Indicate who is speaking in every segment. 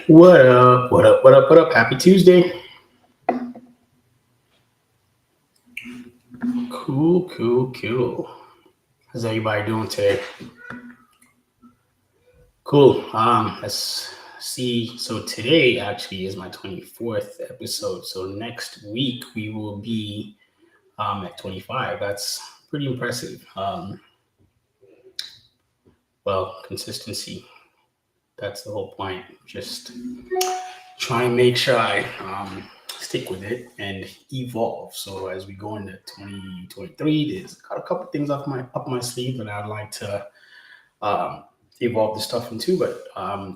Speaker 1: What up? What up? What up? What up? Happy Tuesday. Cool, cool, cool. How's everybody doing today? Cool. Let's see. So today actually is my 24th episode. So next week we will be at 25. That's pretty impressive. Well, consistency. That's the whole point. Just try and make sure I stick with it and evolve. So as we go into 2023, there's got a couple things up my sleeve that I'd like to um, evolve the stuff into. But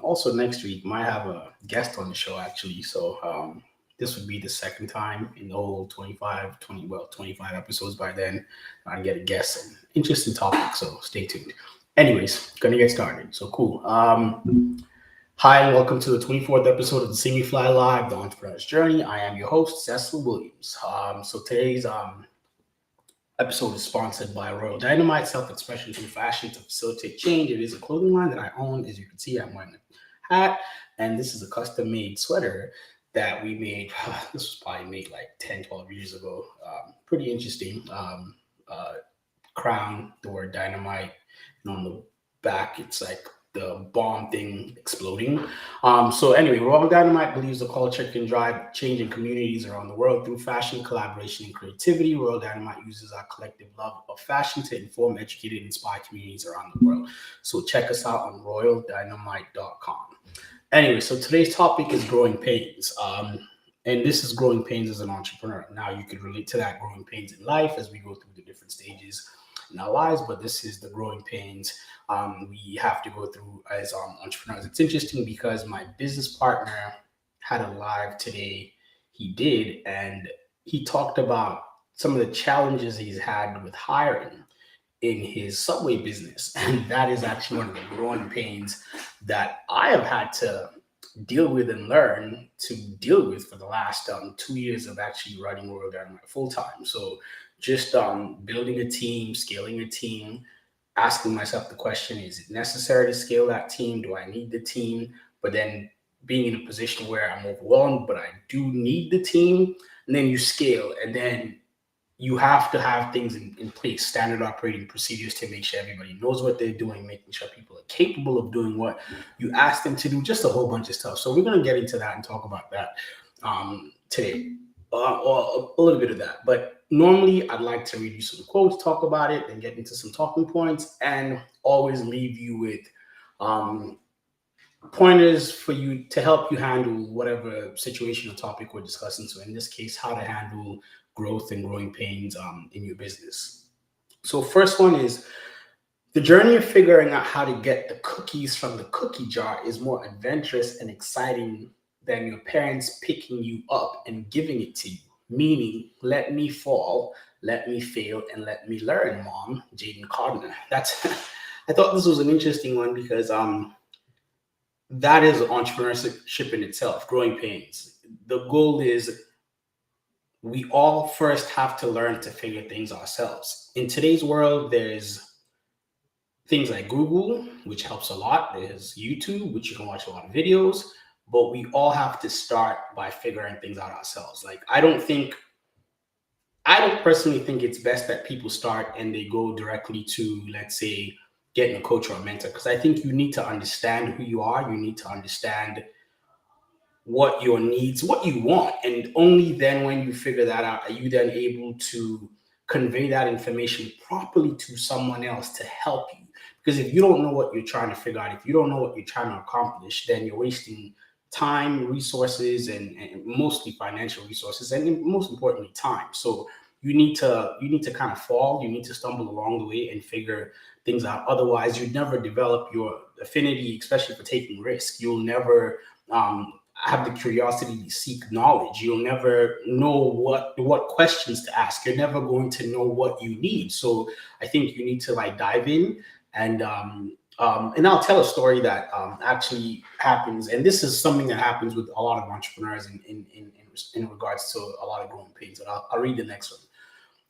Speaker 1: also next week, might have a guest on the show actually. So this would be the second time in the whole 25 episodes by then. I get a guest and interesting topic. So stay tuned. Anyways, gonna get started. So cool. Hi, and welcome to the 24th episode of the Cimifly Live, the Entrepreneur's Journey. I am your host, Cecil Williams. So today's episode is sponsored by Royal Dynamite, self-expression through fashion to facilitate change. It is a clothing line that I own. As you can see, I'm wearing a hat, and this is a custom-made sweater that we made. This was probably made like 10, 12 years ago. Pretty interesting. Crown, the word dynamite, and on the back, it's like the bomb thing exploding. So anyway, Royal Dynamite believes the culture can drive change in communities around the world through fashion, collaboration, and creativity. Royal Dynamite uses our collective love of fashion to inform, educate, and inspire communities around the world. So check us out on royaldynamite.com. Anyway, so today's topic is growing pains. And this is growing pains as an entrepreneur. Now, you could relate to that growing pains in life as we go through the different stages in our lives, but this is the growing pains we have to go through as entrepreneurs. It's interesting because my business partner had a live today. He did, and he talked about some of the challenges he's had with hiring in his subway business. And that is actually one of the growing pains that I have had to deal with and learn to deal with for the last 2 years of actually running Royal Dynamite full time. So just building a team, scaling a team, asking myself the question, is it necessary to scale that team? Do I need the team? But then being in a position where I'm overwhelmed, but I do need the team. And then you scale, and then you have to have things in place, standard operating procedures to make sure everybody knows what they're doing, making sure people are capable of doing what you ask them to do, just a whole bunch of stuff. So we're going to get into that and talk about that today, or a little bit of that. But normally I'd like to read you some quotes, talk about it, and get into some talking points, and always leave you with um, pointers for you to help you handle whatever situation or topic we're discussing. So in this case, how to handle growth and growing pains in your business. So first one is, the journey of figuring out how to get the cookies from the cookie jar is more adventurous and exciting than your parents picking you up and giving it to you. Meaning, let me fall, let me fail, and let me learn, Mom. Jaden Cardner. That's I thought this was an interesting one because that is entrepreneurship in itself, growing pains. The goal is we all first have to learn to figure things ourselves. In today's world, there's things like Google, which helps a lot. There's YouTube, which you can watch a lot of videos, but we all have to start by figuring things out ourselves. Like, I don't personally think it's best that people start and they go directly to, let's say, getting a coach or a mentor, because I think you need to understand who you are. You need to understand what your needs, what you want. And only then, when you figure that out, are you then able to convey that information properly to someone else to help you. Because if you don't know what you're trying to figure out, if you don't know what you're trying to accomplish, then you're wasting time, resources, and mostly financial resources, and most importantly, time. So you need to kind of fall, you need to stumble along the way and figure things out. Otherwise, you never develop your affinity, especially for taking risks. You'll never have the curiosity to seek knowledge. You'll never know what questions to ask. You're never going to know what you need. So I think you need to like dive in and I'll tell a story that actually happens, and this is something that happens with a lot of entrepreneurs in regards to a lot of growing pains. But I'll read the next one.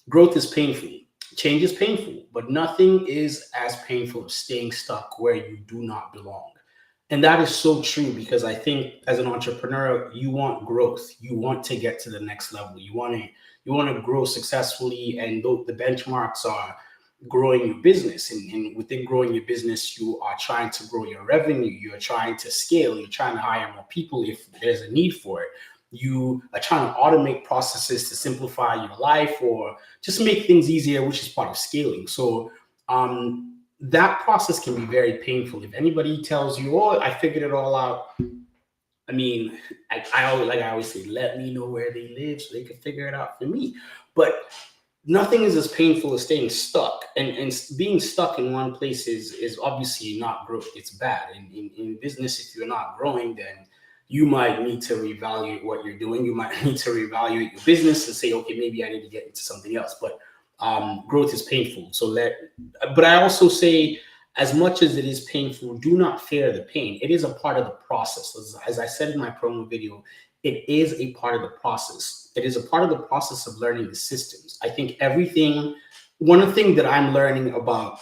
Speaker 1: Growth is painful. Change is painful, but nothing is as painful as staying stuck where you do not belong. And that is so true because I think as an entrepreneur, you want growth. You want to get to the next level. You want to grow successfully, and the benchmarks are growing your business. And within growing your business, you are trying to grow your revenue. You are trying to scale. You're trying to hire more people if there's a need for it. You are trying to automate processes to simplify your life or just make things easier, which is part of scaling. So that process can be very painful. If anybody tells you, "Oh, I figured it all out," I mean, I always say, let me know where they live so they can figure it out for me. But nothing is as painful as staying stuck, and being stuck in one place is obviously not growth. It's bad. In business, if you're not growing, then you might need to reevaluate what you're doing. You might need to reevaluate your business and say, okay, maybe I need to get into something else. But growth is painful. But I also say, as much as it is painful, do not fear the pain. It is a part of the process. As I said in my promo video, it is a part of the process. It is a part of the process of learning the systems. I think one thing that I'm learning about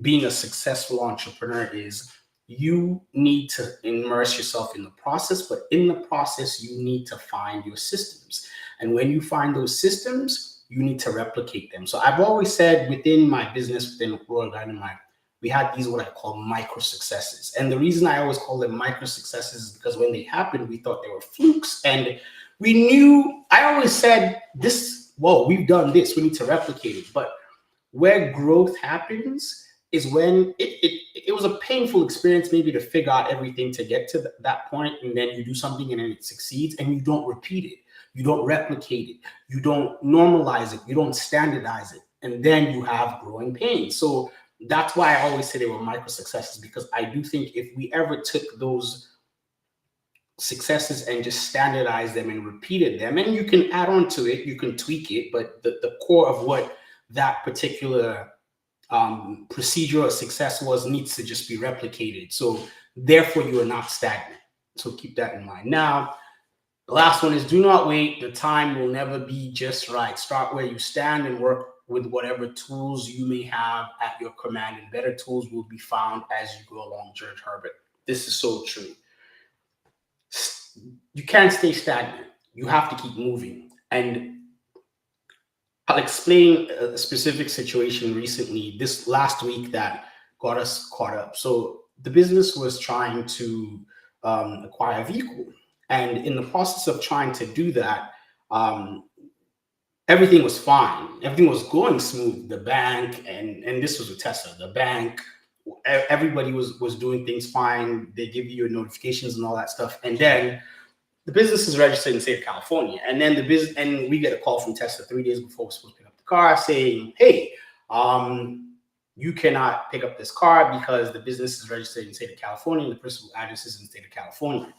Speaker 1: being a successful entrepreneur is you need to immerse yourself in the process, but in the process, you need to find your systems. And when you find those systems, you need to replicate them. So I've always said within my business, within Royal Dynamite, we had these what I call micro successes. And the reason I always call them micro successes is because when they happened, we thought they were flukes. And we knew, I always said, whoa, we've done this, we need to replicate it. But where growth happens is when it was a painful experience maybe to figure out everything to get to that point, and then you do something and then it succeeds and you don't repeat it, you don't replicate it, you don't normalize it, you don't standardize it, and then you have growing pains. So that's why I always say they were micro successes, because I do think if we ever took those successes and just standardize them and repeated them, and you can add on to it, you can tweak it, but the core of what that particular procedure or success was needs to just be replicated. So therefore you are not stagnant. So keep that in mind. Now, the last one is do not wait. The time will never be just right. Start where you stand and work with whatever tools you may have at your command, and better tools will be found as you go along. George Herbert. This is so true. You can't stay stagnant. You have to keep moving. And I'll explain a specific situation recently, this last week, that got us caught up. So the business was trying to acquire a vehicle. And in the process of trying to do that, everything was fine. Everything was going smooth. The bank, and this was with Tesla, the bank, everybody was doing things fine. They give you your notifications and all that stuff. And then the business is registered in the state of California. And then and we get a call from Tesla 3 days before we're supposed to pick up the car saying, hey, you cannot pick up this car because the business is registered in the state of California and the principal address is in the state of California.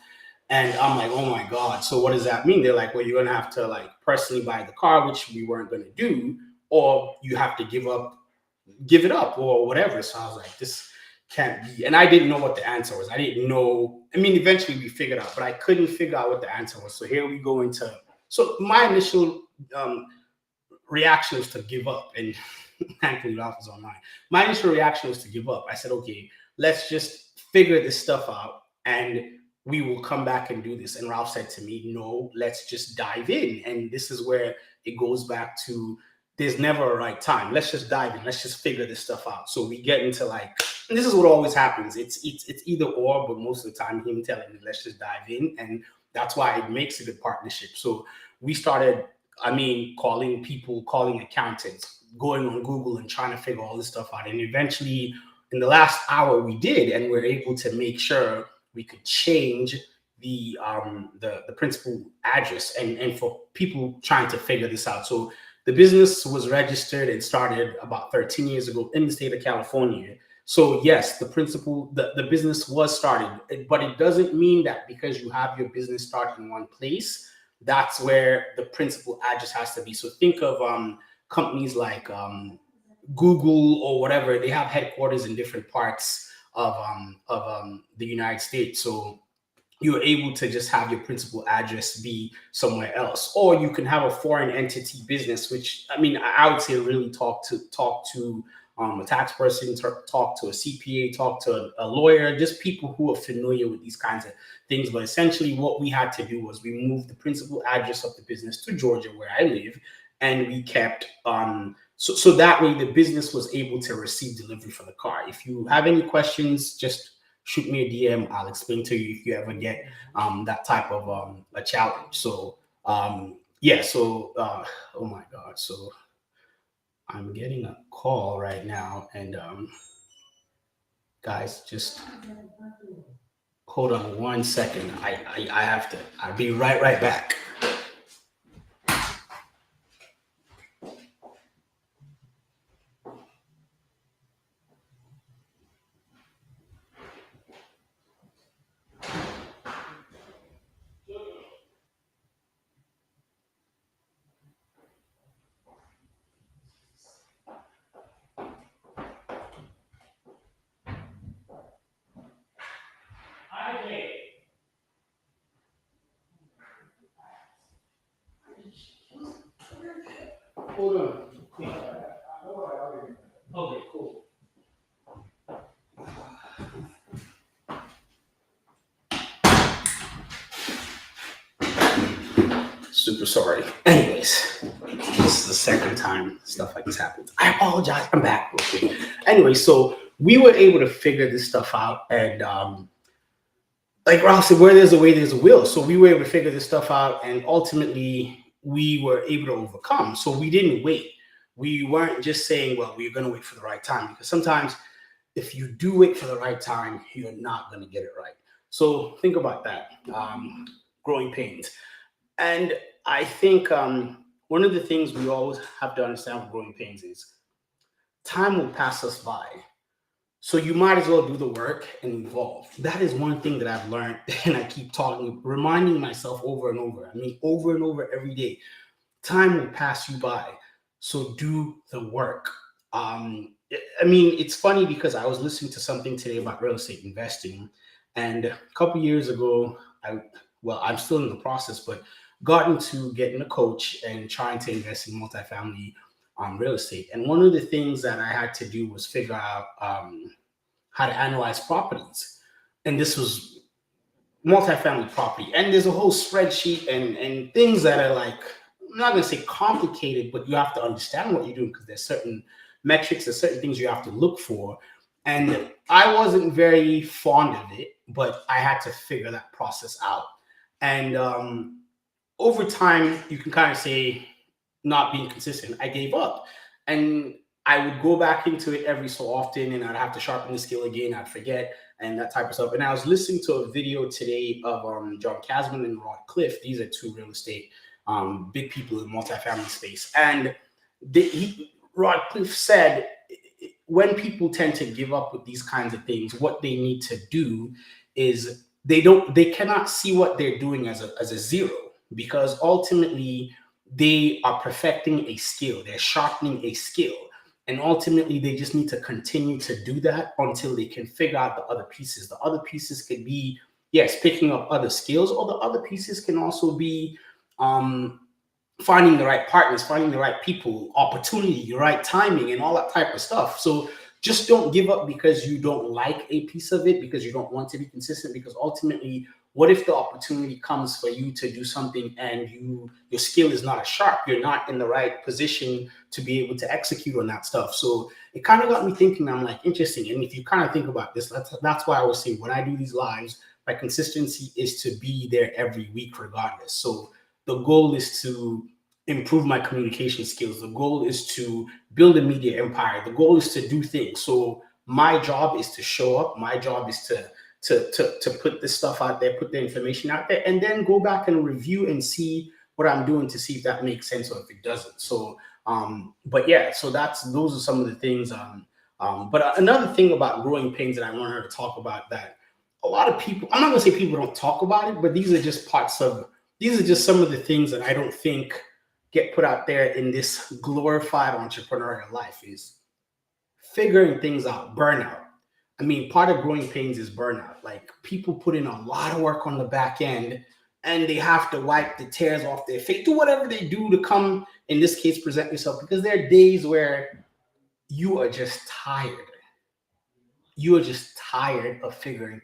Speaker 1: And I'm like, oh my God. So what does that mean? They're like, well, you're going to have to personally buy the car, which we weren't going to do, or you have to give it up or whatever. So I was like, this can't be. And I didn't know what the answer was. I didn't know. I mean, eventually we figured out, but I couldn't figure out what the answer was. So here we go so my initial reaction was to give up. And thankfully Ralph was online. My initial reaction was to give up. I said, okay, let's just figure this stuff out and we will come back and do this. And Ralph said to me, no, let's just dive in. And this is where it goes back to, there's never a right time. Let's just dive in. Let's just figure this stuff out. So we get into and this is what always happens. It's either or, but most of the time him telling me, let's just dive in. And that's why it makes a good partnership. So we started, calling people, calling accountants, going on Google and trying to figure all this stuff out. And eventually in the last hour we did, and we're able to make sure we could change the principal address and for people trying to figure this out. So the business was registered and started about 13 years ago in the state of California. So yes, the business was started, but it doesn't mean that because you have your business started in one place, that's where the principal address has to be. So think of companies like Google or whatever. They have headquarters in different parts of the United States. So you're able to just have your principal address be somewhere else, or you can have a foreign entity business, which I would say really talk to a tax person, talk to a CPA, talk to a lawyer, just people who are familiar with these kinds of things. But essentially, what we had to do was we moved the principal address of the business to Georgia, where I live, and we kept so that way the business was able to receive delivery for the car. If you have any questions, just shoot me a DM. I'll explain to you if you ever get that type of a challenge. So yeah, so oh my God, so I'm getting a call right now, and guys, just hold on 1 second. I have to. I'll be right back. Hold on. Okay, cool. Super sorry. Anyways, this is the second time stuff like this happens. I apologize. I'm back real quick. Anyway, so we were able to figure this stuff out, and like Ralph said, where there's a way, there's a will. So we were able to figure this stuff out, and ultimately we were able to overcome. So we didn't wait. We weren't just saying, well, we're going to wait for the right time, because sometimes if you do wait for the right time, you're not going to get it right. So think about that. Growing pains. And I think one of the things we always have to understand with growing pains is time will pass us by. So you might as well do the work and evolve. That is one thing that I've learned, and I keep talking, reminding myself over and over. I mean, over and over every day. Time will pass you by. So do the work. I mean, it's funny because I was listening to something today about real estate investing, and a couple years ago, I'm still in the process, but got into getting a coach and trying to invest in multifamily real estate. And one of the things that I had to do was figure out how to analyze properties. And this was multifamily property. And there's a whole spreadsheet and things that are like, I'm not going to say complicated, but you have to understand what you're doing, because there's certain metrics, there's certain things you have to look for. And I wasn't very fond of it, but I had to figure that process out. And over time, you can kind of say, not being consistent, I gave up. And I would go back into it every so often, and I'd have to sharpen the skill again. I'd forget and that type of stuff. And I was listening to a video today of John Casman and Rod Cliff. These are two real estate big people in multifamily space. And Rod Cliff said, when people tend to give up with these kinds of things, what they need to do is they cannot see what they're doing as a zero, because ultimately they are perfecting a skill, they're sharpening a skill. And ultimately, they just need to continue to do that until they can figure out the other pieces. The other pieces could be, yes, picking up other skills, or the other pieces can also be finding the right partners, finding the right people, opportunity, the right timing, and all that type of stuff. So just don't give up because you don't like a piece of it, because you don't want to be consistent, because ultimately, what if the opportunity comes for you to do something and your skill is not as sharp? You're not in the right position to be able to execute on that stuff. So it kind of got me thinking. I'm like, interesting. And if you kind of think about this, that's why I was saying when I do these lives, my consistency is to be there every week regardless. So the goal is to improve my communication skills. The goal is to build a media empire. The goal is to do things. So my job is to show up. My job is to put this stuff out there, put the information out there, and then go back and review and see what I'm doing to see if that makes sense or if it doesn't. So, but yeah, so those are some of the things. But another thing about growing pains that I want her to talk about, that a lot of people, I'm not gonna say people don't talk about it, but these are just some of the things that I don't think get put out there in this glorified entrepreneurial life, is figuring things out, burnout. I mean, part of growing pains is burnout. Like, people put in a lot of work on the back end, and they have to wipe the tears off their face, do whatever they do to come, in this case, present yourself, because there are days where you are just tired. You are just tired of figuring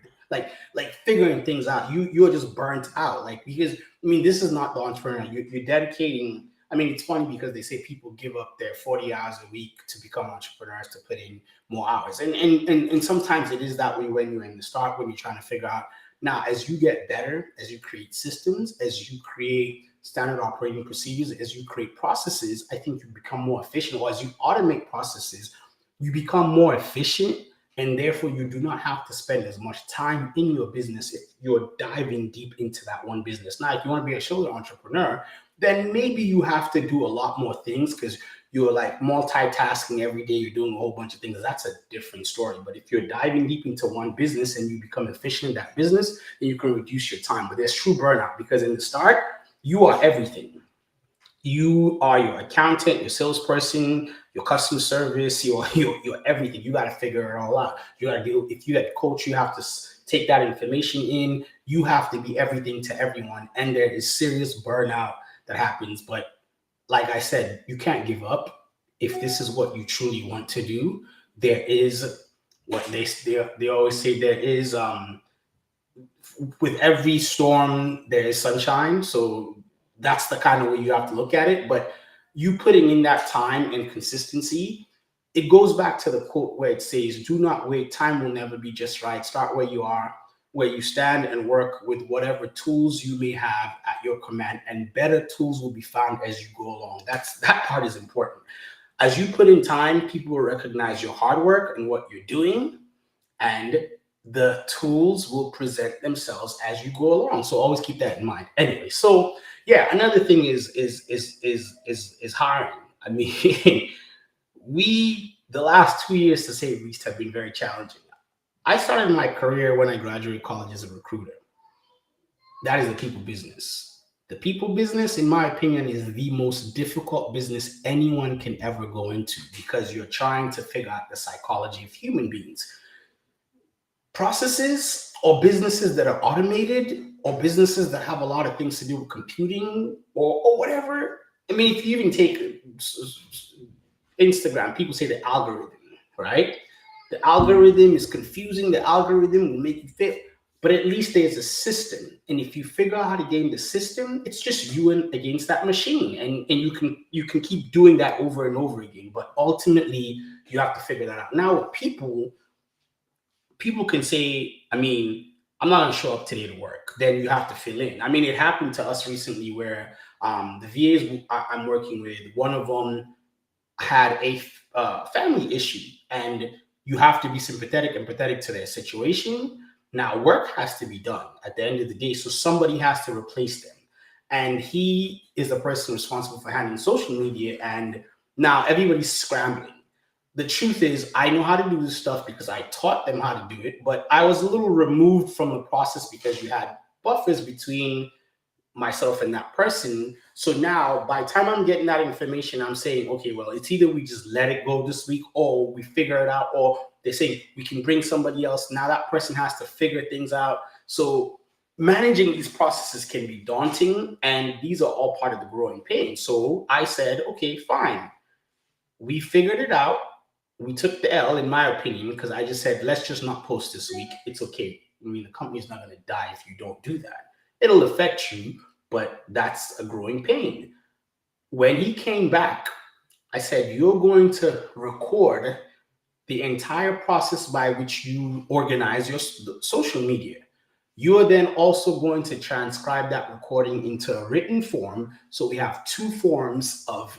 Speaker 1: things out. You're just burnt out. Like, because I mean, this is not the entrepreneur. You're dedicating. I mean, it's funny because they say people give up their 40 hours a week to become entrepreneurs to put in more hours. And sometimes it is that way when you're in the start, when you're trying to figure out. Now, as you get better, as you create systems, as you create standard operating procedures, as you create processes, I think you become more efficient. Or as you automate processes, you become more efficient, and therefore you do not have to spend as much time in your business if you're diving deep into that one business. Now, if you want to be a solo entrepreneur, then maybe you have to do a lot more things because you're like multitasking every day, you're doing a whole bunch of things. That's a different story. But if you're diving deep into one business and you become efficient in that business, then you can reduce your time. But there's true burnout because in the start, you are everything. You are your accountant, your salesperson, your customer service, your everything. You got to figure it all out. You got to deal. If you had a coach, you have to take that information in. You have to be everything to everyone, and there is serious burnout that happens. But like I said, you can't give up if this is what you truly want to do. There is what they always say. There is with every storm there is sunshine. So that's the kind of way you have to look at it. But you putting in that time and consistency, it goes back to the quote where it says, do not wait, time will never be just right. Start where you are, where you stand, and work with whatever tools you may have at your command, and better tools will be found as you go along. That part is important. As you put in time, people will recognize your hard work and what you're doing, and the tools will present themselves as you go along. So always keep that in mind. Anyway, so yeah, another thing is hiring. I mean, we the last 2 years, to say the least, have been very challenging. I started my career when I graduated college as a recruiter. That is the people business. The people business, in my opinion, is the most difficult business anyone can ever go into because you're trying to figure out the psychology of human beings. Processes or businesses that are automated or businesses that have a lot of things to do with computing or whatever. I mean, if you even take Instagram, people say the algorithm, right? The algorithm is confusing. The algorithm will make you fit, but at least there's a system. And if you figure out how to game the system, it's just you and against that machine, and you can keep doing that over and over again. But ultimately, you have to figure that out. Now, with people can say, I mean, I'm not going to show up today to work. Then you have to fill in. I mean, it happened to us recently where the VAs I'm working with, one of them had a family issue, and you have to be sympathetic and empathetic to their situation. Now, work has to be done at the end of the day, so somebody has to replace them. And he is the person responsible for handling social media, and now everybody's scrambling. The truth is, I know how to do this stuff because I taught them how to do it, but I was a little removed from the process because you had buffers between myself and that person. So now, by the time I'm getting that information, I'm saying, okay, well, it's either we just let it go this week or we figure it out, or they say we can bring somebody else. Now that person has to figure things out. So managing these processes can be daunting, and these are all part of the growing pain. So I said, okay, fine. We figured it out. We took the L, in my opinion, because I just said, let's just not post this week. It's okay. I mean, the company's not going to die if you don't do that. It'll affect you, but that's a growing pain. When he came back, I said, you're going to record the entire process by which you organize your social media. You are then also going to transcribe that recording into a written form. So we have two forms of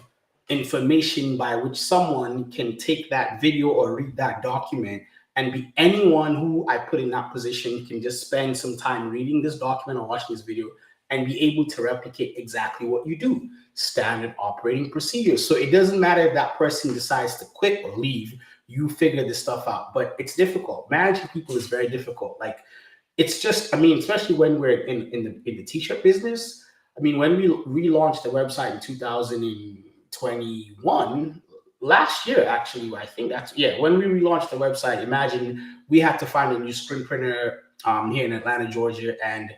Speaker 1: information by which someone can take that video or read that document, and be anyone who I put in that position can just spend some time reading this document or watching this video and be able to replicate exactly what you do. Standard operating procedures. So it doesn't matter if that person decides to quit or leave, you figure this stuff out. But it's difficult. Managing people is very difficult. Like, it's just, I mean, especially when we're in the t-shirt business. I mean, when we relaunched the website in 2021, last year, actually, I think that's, yeah, when we relaunched the website, imagine we had to find a new screen printer here in Atlanta, Georgia, and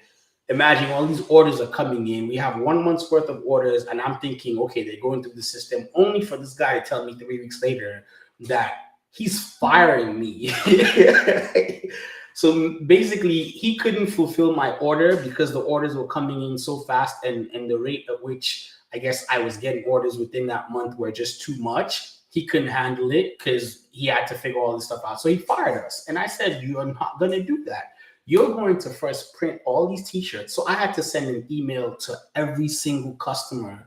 Speaker 1: imagine all these orders are coming in. We have 1 month's worth of orders, and I'm thinking, okay, they're going through the system, only for this guy to tell me 3 weeks later, that he's firing me. So basically, he couldn't fulfill my order because the orders were coming in so fast, and the rate at which I guess I was getting orders within that month were just too much. He couldn't handle it because he had to figure all this stuff out. So he fired us. And I said, "You are not going to do that. You're going to first print all these t-shirts." So I had to send an email to every single customer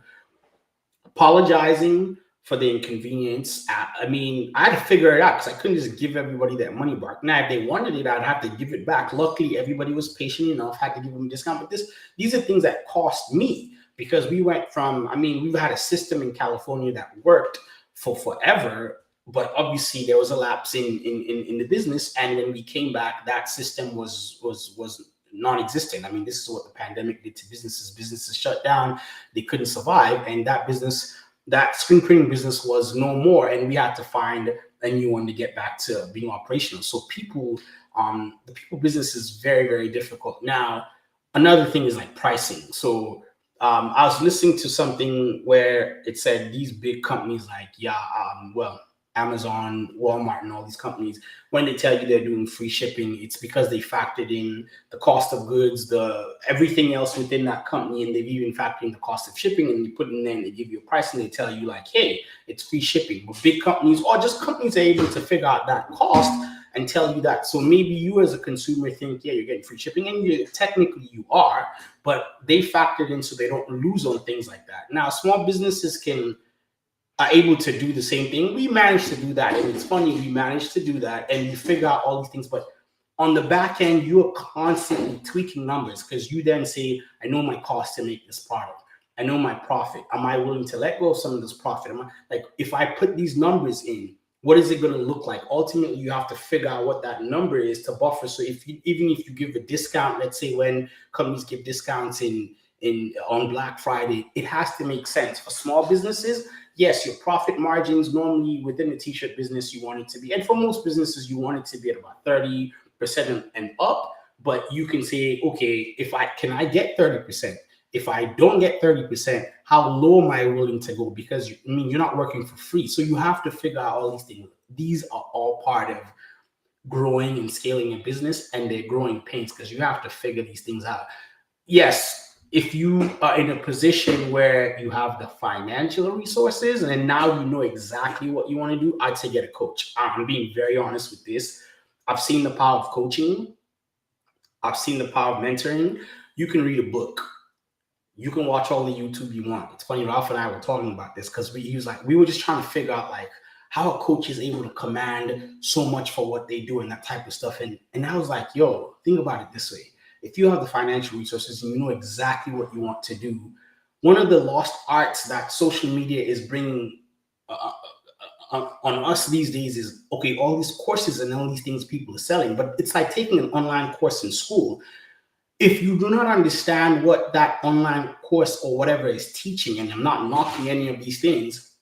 Speaker 1: apologizing for the inconvenience. I mean, I had to figure it out because I couldn't just give everybody that money back. Now, if they wanted it, I'd have to give it back. Luckily, everybody was patient enough, had to give them a discount. But these are things that cost me because we went from, I mean, we've had a system in California that worked for forever, but obviously there was a lapse in the business. And when we came back, that system was non-existent. I mean, this is what the pandemic did to businesses. Businesses shut down, they couldn't survive, and that screen printing business was no more, and we had to find a new one to get back to being operational. So the people business is very, very difficult. Now, another thing is like pricing. So I was listening to something where it said these big companies like, Amazon, Walmart, and all these companies, when they tell you they're doing free shipping, it's because they factored in the cost of goods, everything else within that company, and they've even factored in the cost of shipping, and you put it in there and they give you a price and they tell you like, hey, it's free shipping. But big companies or just companies are able to figure out that cost and tell you that. So maybe you as a consumer think, yeah, you're getting free shipping, and technically you are, but they factored in so they don't lose on things like that. Now, small businesses are able to do the same thing. We managed to do that. And it's funny, we managed to do that and you figure out all these things. But on the back end, you're constantly tweaking numbers because you then say, I know my cost to make this product. I know my profit. Am I willing to let go of some of this profit? If I put these numbers in, what is it going to look like? Ultimately, you have to figure out what that number is to buffer. So even if you give a discount, let's say when companies give discounts on Black Friday, it has to make sense. For small businesses, yes, your profit margins normally within the t-shirt business, you want it to be, and for most businesses, you want it to be at about 30% and up. But you can say, okay, can I get 30%? If I don't get 30%, how low am I willing to go? Because you're not working for free. So you have to figure out all these things. These are all part of growing and scaling a business, and they're growing pains because you have to figure these things out. Yes, if you are in a position where you have the financial resources and now you know exactly what you want to do, I'd say get a coach. I'm being very honest with this. I've seen the power of coaching. I've seen the power of mentoring. You can read a book. You can watch all the YouTube you want. It's funny, Ralph and I were talking about this because we were just trying to figure out like how a coach is able to command so much for what they do and that type of stuff. And I was like, yo, think about it this way. If you have the financial resources and you know exactly what you want to do, one of the lost arts that social media is bringing on us these days is, okay, all these courses and all these things people are selling, but it's like taking an online course in school. If you do not understand what that online course or whatever is teaching, and I'm not knocking any of these things,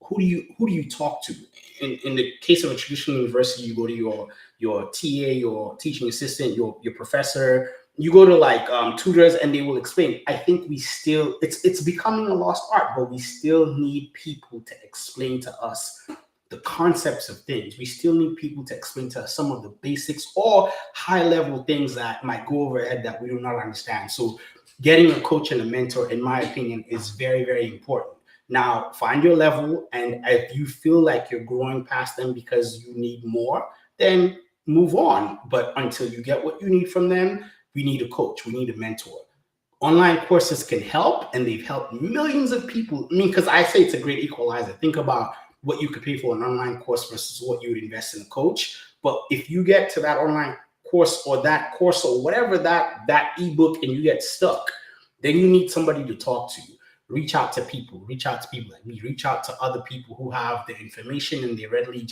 Speaker 1: who do you talk to? In the case of a traditional university, you go to your TA, your teaching assistant, your professor. You go to like tutors, and they will explain. I think it's becoming a lost art, but we still need people to explain to us the concepts of things. We still need people to explain to us some of the basics or high level things that might go over our head that we do not understand. So getting a coach and a mentor, in my opinion, is very, very important. Now, find your level, and if you feel like you're growing past them because you need more, then move on. But until you get what you need from them, we need a coach, we need a mentor. Online courses can help, and they've helped millions of people. I mean, because I say it's a great equalizer. Think about what you could pay for an online course versus what you would invest in a coach. But if you get to that online course or whatever that ebook and you get stuck, then you need somebody to talk to. Reach out to people like me, reach out to other people who have the information and they readily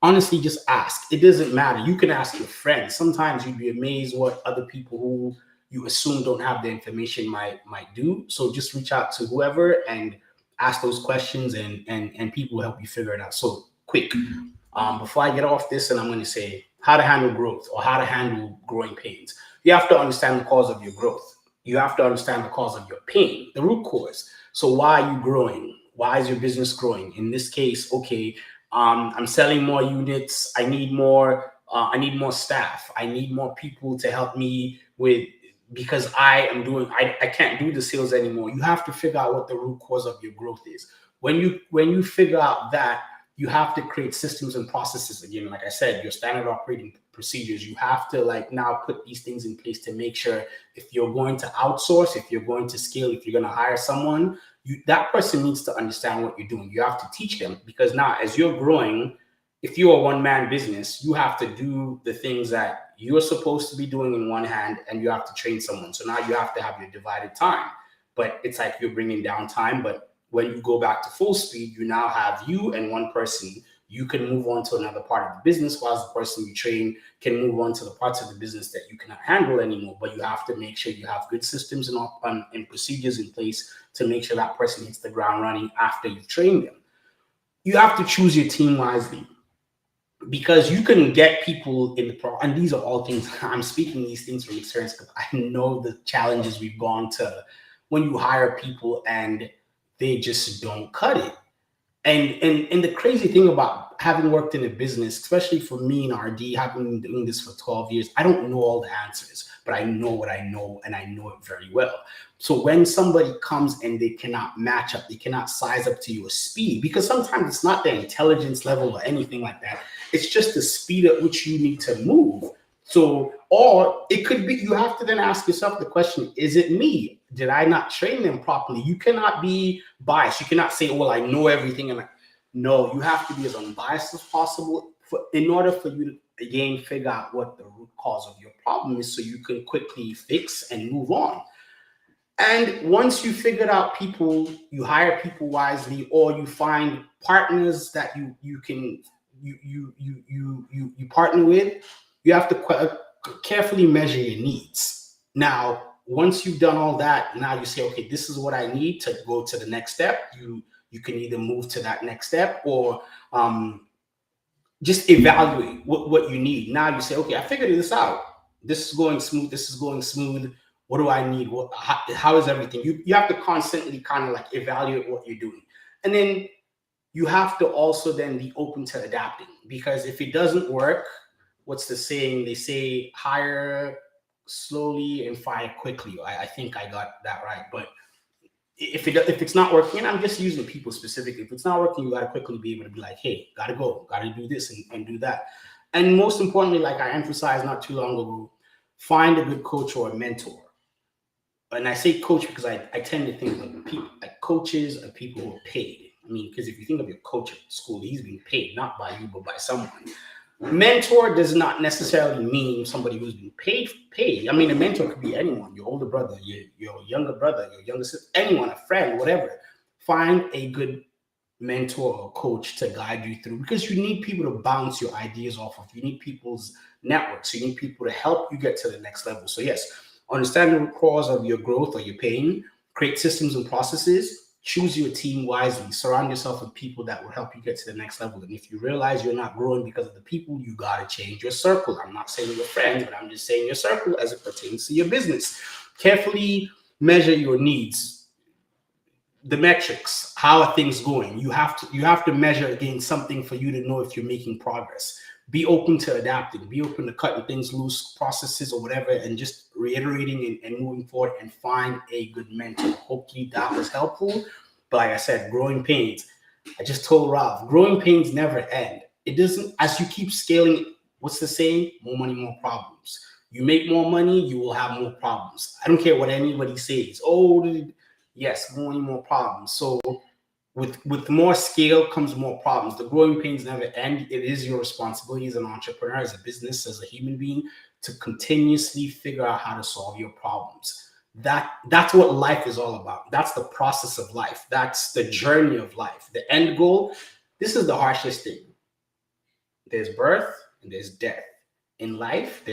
Speaker 1: honestly just ask. It doesn't matter. You can ask your friends. Sometimes you'd be amazed what other people who you assume don't have the information might do. So just reach out to whoever and ask those questions, and people will help you figure it out. So quick, before I get off this, and I'm going to say how to handle growth or how to handle growing pains. You have to understand the cause of your growth. You have to understand the cause of your pain, the root cause. So why are you growing? Why is your business growing? In this case, okay, I'm selling more units. I need more. I need more staff. I need more people to help me with, because I can't do the sales anymore. You have to figure out what the root cause of your growth is. When you figure out that, you have to create systems and processes again. Like I said, your standard operating procedures. You have to like now put these things in place to make sure if you're going to outsource, if you're going to scale, if you're going to hire someone, that person needs to understand what you're doing. You have to teach them, because now as you're growing, if you're a one-man business, you have to do the things that you're supposed to be doing in one hand, and you have to train someone. So now you have to have your divided time, but it's like you're bringing down time. But when you go back to full speed, you now have you and one person. You can move on to another part of the business, whilst the person you train can move on to the parts of the business that you cannot handle anymore. But you have to make sure you have good systems and procedures in place to make sure that person hits the ground running after you've trained them. You have to choose your team wisely, because you can get people in the and these are all things, I'm speaking these things from experience, because I know the challenges we've gone to when you hire people and they just don't cut it. And the crazy thing about having worked in a business, especially for me in RD, having been doing this for 12 years, I don't know all the answers, but I know what I know, and I know it very well. So when somebody comes and they cannot match up, they cannot size up to your speed, because sometimes it's not their intelligence level or anything like that. It's just the speed at which you need to move. So, or it could be, you have to then ask yourself the question, is it me? Did I not train them properly? You cannot be biased. You cannot say, well, I know everything. And no, you have to be as unbiased as possible in order for you to, again, figure out what the root cause of your problem is, so you can quickly fix and move on. And once you figured out people, you hire people wisely, or you find partners that you can partner with. You have to carefully measure your needs. Now, once you've done all that, now you say, okay, this is what I need to go to the next step. You can either move to that next step, or just evaluate what you need. Now you say, okay, I figured this out. This is going smooth. This is going smooth. What do I need? How is everything? You have to constantly kind of like evaluate what you're doing. And then you have to also then be open to adapting, because if it doesn't work, what's the saying? They say hire slowly and fire quickly. I think I got that right. But if it's not working, and I'm just using people specifically, if it's not working, you got to quickly be able to be like, hey, got to go, got to do this and do that. And most importantly, like I emphasized not too long ago, find a good coach or a mentor. And I say coach because I tend to think of people like coaches are people who are paid. I mean, because if you think of your coach at school, he's being paid not by you, but by someone. Mentor does not necessarily mean somebody who's been paid. I mean, a mentor could be anyone, your older brother, your younger brother, your younger sister, anyone, a friend, whatever. Find a good mentor or coach to guide you through, because you need people to bounce your ideas off of. You need people's networks. You need people to help you get to the next level. So yes, understand the root cause of your growth or your pain, create systems and processes, choose your team wisely, surround yourself with people that will help you get to the next level. And if you realize you're not growing because of the people, you got to change your circle. I'm not saying your friends, but I'm just saying your circle as it pertains to your business. Carefully measure your needs, the metrics. How are things going? You have to measure against something for you to know if you're making progress. Be open to adapting, be open to cutting things loose, processes or whatever, and just reiterating and moving forward, and find a good mentor. Hopefully that was helpful. But like I said, growing pains. I just told Rob, growing pains never end. It doesn't, as you keep scaling, what's the saying? More money, more problems. You make more money, you will have more problems. I don't care what anybody says. Oh, yes, more money, more problems. So with more scale comes more problems. The growing pains never end. It is your responsibility as an entrepreneur, as a business, as a human being, to continuously figure out how to solve your problems. That's what life is all about. That's the process of life. That's the journey of life. The end goal, this is the harshest thing. There's birth and there's death. In life,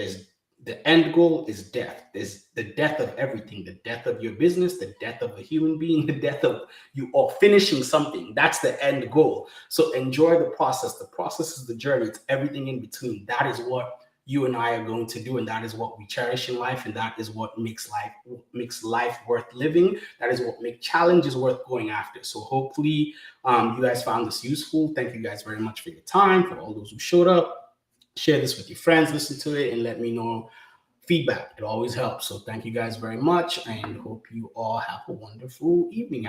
Speaker 1: the end goal is death. There's the death of everything, the death of your business, the death of a human being, the death of you, or finishing something. That's the end goal. So enjoy the process. The process is the journey. It's everything in between. That is what you and I are going to do, and that is what we cherish in life, and that is what makes life worth living. That is what makes challenges worth going after. So hopefully you guys found this useful. Thank you guys very much for your time. For all those who showed up, share this with your friends, listen to it, and let me know feedback. It always helps. So thank you guys very much, and hope you all have a wonderful evening.